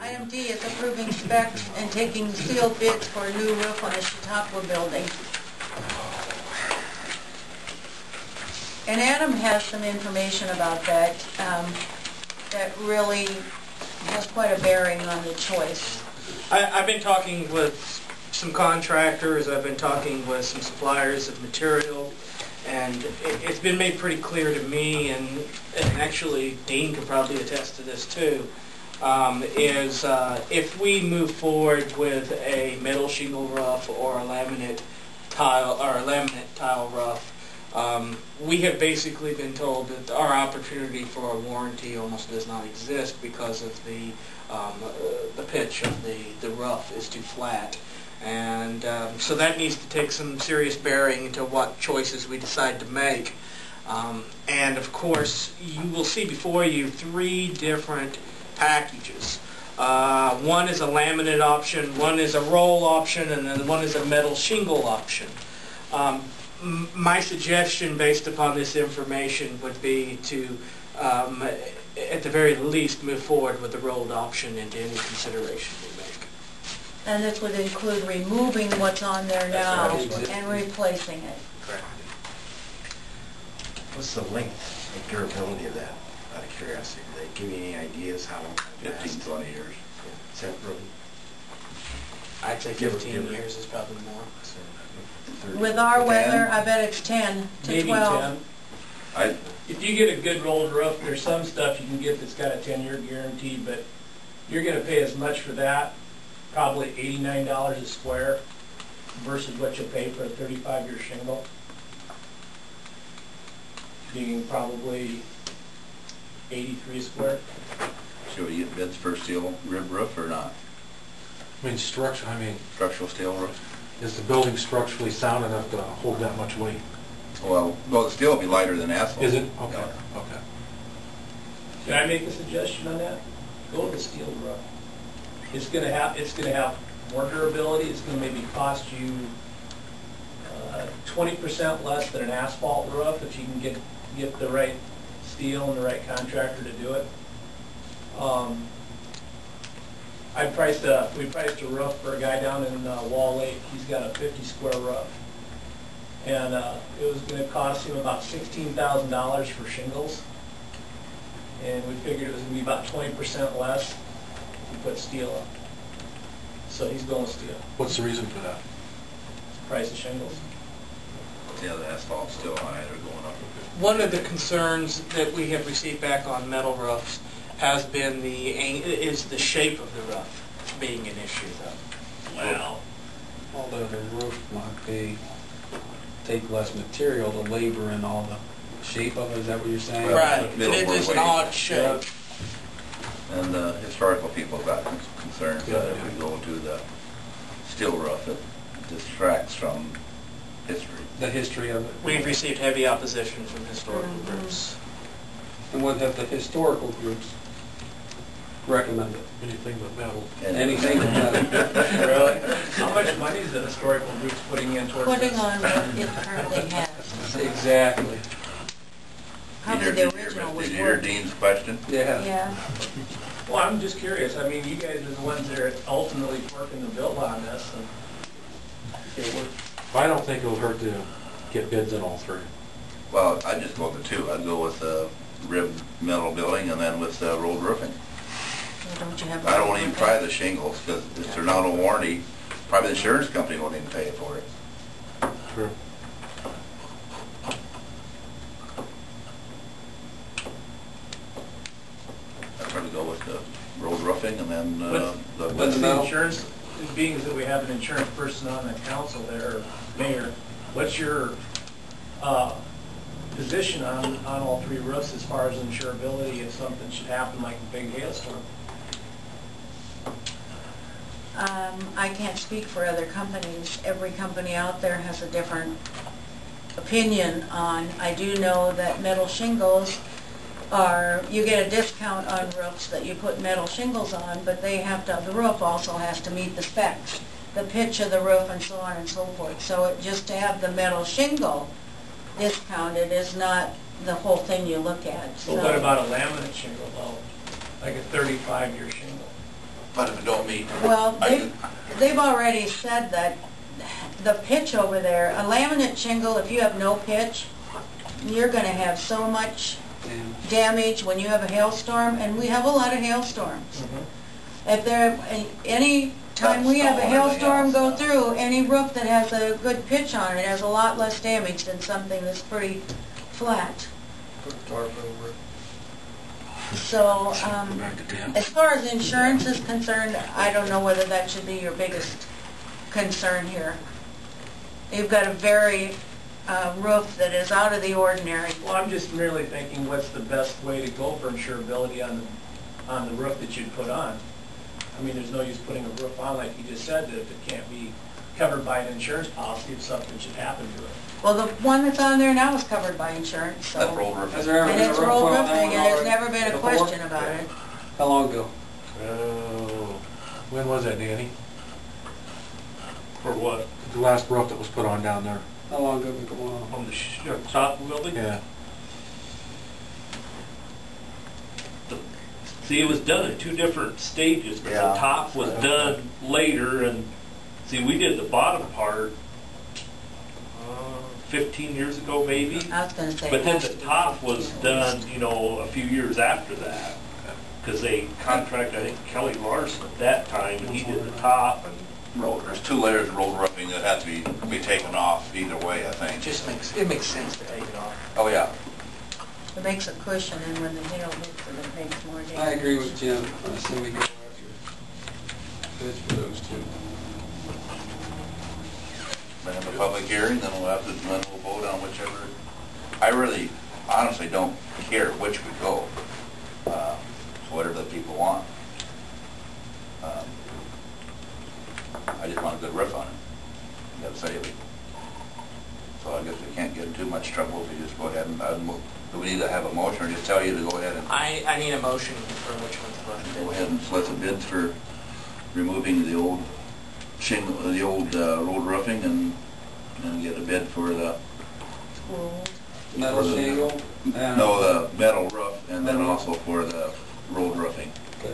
Item D is approving specs and taking sealed bids for a new roof on the Chautauqua building. And Adam has some information about that that really has quite a bearing on the choice. I've been talking with some contractors, I've been talking with some suppliers of material, and it's been made pretty clear to me, and actually Dean could probably attest to this too, if we move forward with a metal shingle roof or a laminate tile roof, we have basically been told that our opportunity for a warranty almost does not exist because of the pitch of the roof is too flat. And so that needs to take some serious bearing into what choices we decide to make. And of course, you will see before you 3 different packages. One is a laminate option, one is a roll option, and then one is a metal shingle option. My suggestion based upon this information would be to, at the very least, move forward with the rolled option into any consideration we make. And this would include removing what's on there now and replacing it. Correct. What's the length and durability of that, out of curiosity? Do they give you any ideas how long? 15, 20 years. Is that really? I'd say 15 years is probably more. With our weather, I bet it's 10 to Maybe 12. 10. If you get a good rolled roof, there's some stuff you can get that's got a 10-year guarantee, but you're going to pay as much for that, probably $89 a square, versus what you'll pay for a 35-year shingle. Being probably 83 a square. Should we get bids for steel rib roof or not? I mean, Structural steel roof? is the building structurally sound enough to hold that much weight? Well, the steel will be lighter than asphalt. Is it? Okay, Yeah. okay. Can I make a suggestion on that? Go with a steel roof. It's going to have more durability. It's going to maybe cost you 20% less than an asphalt roof if you can get the right steel and the right contractor to do it. We priced a roof for a guy down in Wall Lake. He's got a 50 square roof, and it was going to cost him about $16,000 for shingles, and we figured it was going to be about 20% less if you put steel up. So he's going steel. What's the reason for that? Price of shingles. Yeah, the asphalt's still high. They're going up. One of the concerns that we have received back on metal roofs has been the shape of the roof being an issue, though. Wow. Although the roof might take less material, the labor and all the shape of it, is that what you're saying? Right, and Middle it is an weight. odd shape. And the historical people have got concerns that if we go to the steel roof, it distracts from history. The history of it. We've received heavy opposition from historical groups. And what have the historical groups recommended? Anything but metal. Anything but metal. Really? How much money is the historical groups putting in towards Putting this? on what it currently has. Exactly. Probably the original was Did you hear worth. Dean's question? Yeah. Yeah. Well, I'm just curious. I mean, you guys are the ones that are ultimately working the bill on this. And I don't think it'll hurt to get bids on all 3. Well, I'd just go with the 2. I'd go with the rib metal building and then with the rolled roofing. Well, don't you have? I don't want to even try the shingles because if they're not a warranty, probably the insurance company won't even pay for it. True. I'd probably go with the rolled roofing and then what's the metal? insurance, being that we have an insurance person on the council there, or mayor, what's your position on all 3 roofs as far as insurability if something should happen like a big hailstorm? I can't speak for other companies. Every company out there has a different opinion on. I do know that metal shingles you get a discount on roofs that you put metal shingles on, but the roof also has to meet the specs, the pitch of the roof and so on and so forth. So just to have the metal shingle discounted is not the whole thing you look at. Well, what about a laminate shingle though? Like a 35-year shingle? But if it don't meet, Well, I they've already said that the pitch over there, a laminate shingle, if you have no pitch, you're gonna have so much damage when you have a hailstorm, and we have a lot of hailstorms. If there, any time we have a hailstorm go through, any roof that has a good pitch on it has a lot less damage than something that's pretty flat. Put a tarp over it. So, as far as insurance is concerned, I don't know whether that should be your biggest concern here. You've got a very roof that is out of the ordinary. Well, I'm just merely thinking what's the best way to go for insurability on the roof that you'd put on. I mean, there's no use putting a roof on, like you just said, that if it can't be covered by an insurance policy if something should happen to it. Well, the one that's on there now is covered by insurance, so. that rolled roof. Has there ever And been a it's roof rolled put on roofing, that and one there's already? never been a Before? question about it. How long ago? Oh, when was that, Danny? For what? The last roof that was put on down there. How long ago been going on? On the top of the building? Yeah. See, it was done in two different stages, but the Yeah. top was done later, and see, we did the bottom part 15 years ago, maybe. I was gonna say. But then it has the to be top 15 was at least. done, you know, a few years after that, because they contracted, I think, Kelly Larson at that time, and he did the top, and There's 2 layers of rolled roofing that have to be taken off either way, I think. It makes sense to take it off. Oh, yeah. It makes a cushion, and when the hail hits it, it makes more damage. I agree with Jim. I say we go after bids for those two. Then have a public hearing, then we'll vote on whichever. I really, honestly don't care which we go. Whatever the people want. I just want a good roof on it. That's say it. So I guess we can't get in too much trouble if we just go ahead and, do we need to have a motion or just tell you to go ahead and I need a motion for which one's go left. ahead and solicit bids for removing the old shingle, the old road roofing and get a bid for the, Cool. Metal For the- shingle? and- no, the metal roof and then also for the road roofing. Okay.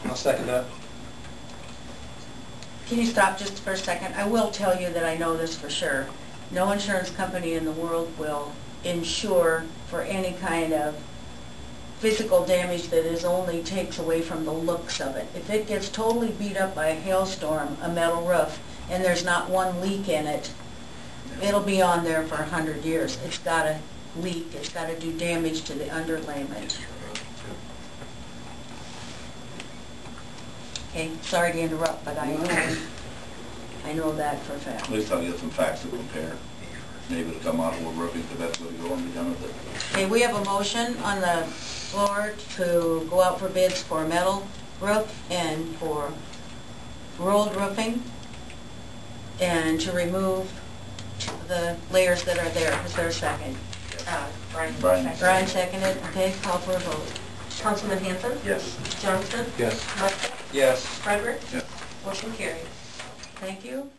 I'll second that. Can you stop just for a second? I will tell you that I know this for sure. No insurance company in the world will insure for any kind of physical damage that is only takes away from the looks of it. If it gets totally beat up by a hailstorm, a metal roof, and there's not one leak in it, it'll be on there for 100 years. It's got to leak, it's got to do damage to the underlayment. Okay, sorry to interrupt, but I know that for a fact. At least I'll get some facts to compare. Maybe it'll come out of wood roofing, the best way to go and be done with it. Okay, we have a motion on the floor to go out for bids for metal roof and for rolled roofing, and to remove the layers that are there. Is there a second? Brian. Brian seconded. Okay, call for a vote. Councilman Hanson? Yes. Johnson? Yes. Marshall? Yes. Frederick? Yes. Motion carried. Thank you.